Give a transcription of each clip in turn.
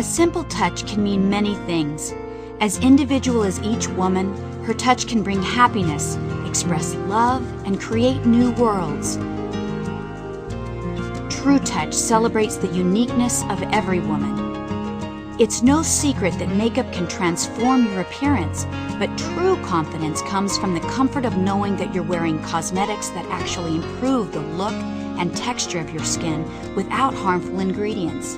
simple touch can mean many things. As individual as each woman, her touch can bring happiness, express love, and create new worlds. True Touch celebrates the uniqueness of every woman. It's no secret that makeup can transform your appearance, but true confidence comes from the comfort of knowing that you're wearing cosmetics that actually improve the look and texture of your skin without harmful ingredients.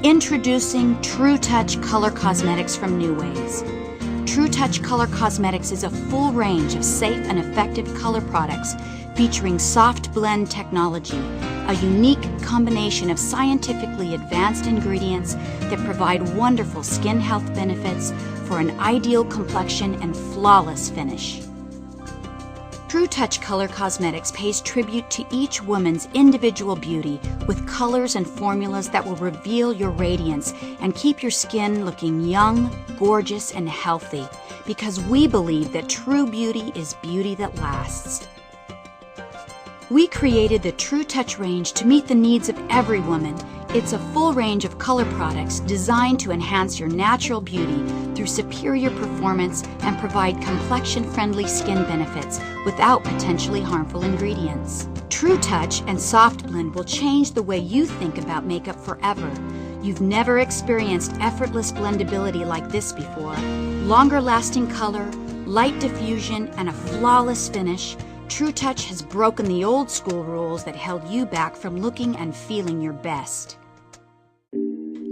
Introducing True Touch Color Cosmetics from NuWays. True Touch Color Cosmetics is a full range of safe and effective color products featuring soft blend technology, a unique combination of scientifically advanced ingredients that provide wonderful skin health benefits for an ideal complexion and flawless finish. True Touch Color Cosmetics pays tribute to each woman's individual beauty with colors and formulas that will reveal your radiance and keep your skin looking young, gorgeous, and healthy, because we believe that true beauty is beauty that lasts. We created the True Touch range to meet the needs of every woman. It's a full range of color products designed to enhance your natural beauty through superior performance and provide complexion-friendly skin benefits without potentially harmful ingredients. True Touch and Soft Blend will change the way you think about makeup forever. You've never experienced effortless blendability like this before. Longer-lasting color, light diffusion, and a flawless finish. True Touch has broken the old school rules that held you back from looking and feeling your best.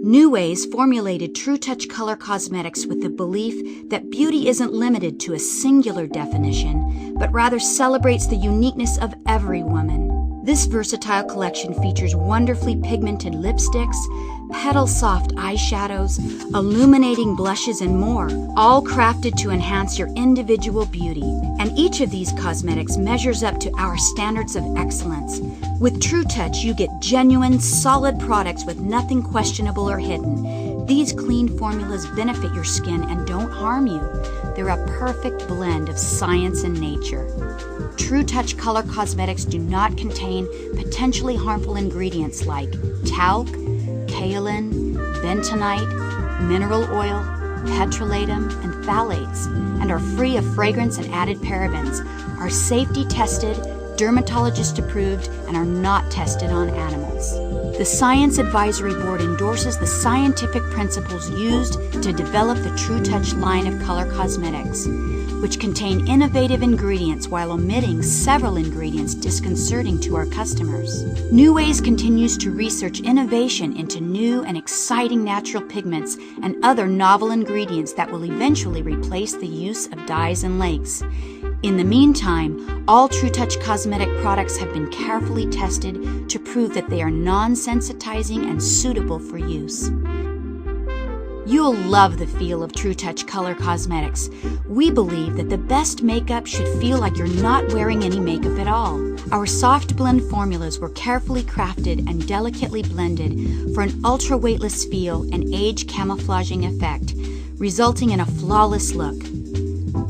NuWays formulated True Touch Color Cosmetics with the belief that beauty isn't limited to a singular definition, but rather celebrates the uniqueness of every woman. This versatile collection features wonderfully pigmented lipsticks, petal-soft eyeshadows, illuminating blushes, and more, all crafted to enhance your individual beauty. And each of these cosmetics measures up to our standards of excellence. With True Touch, you get genuine, solid products with nothing questionable or hidden. These clean formulas benefit your skin and don't harm you. They're a perfect blend of science and nature. True Touch Color Cosmetics do not contain potentially harmful ingredients like talc, kaolin, bentonite, mineral oil, petrolatum, and phthalates, and are free of fragrance and added parabens, are safety tested, dermatologist approved, and are not tested on animals. The Science Advisory Board endorses the scientific principles used to develop the True Touch line of color cosmetics, which contain innovative ingredients while omitting several ingredients disconcerting to our customers. NuWays continues to research innovation into new and exciting natural pigments and other novel ingredients that will eventually replace the use of dyes and lakes. In the meantime, all True Touch cosmetic products have been carefully tested to prove that they are non-sensitizing and suitable for use. You'll love the feel of True Touch Color Cosmetics. We believe that the best makeup should feel like you're not wearing any makeup at all. Our soft blend formulas were carefully crafted and delicately blended for an ultra-weightless feel and age camouflaging effect, resulting in a flawless look.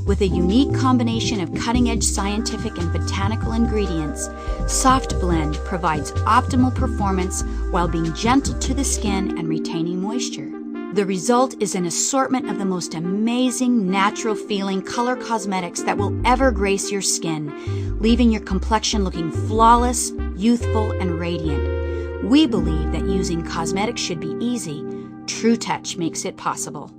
With a unique combination of cutting-edge scientific and botanical ingredients, Soft Blend provides optimal performance while being gentle to the skin and retaining moisture. The result is an assortment of the most amazing, natural-feeling color cosmetics that will ever grace your skin, leaving your complexion looking flawless, youthful, and radiant. We believe that using cosmetics should be easy. True Touch makes it possible.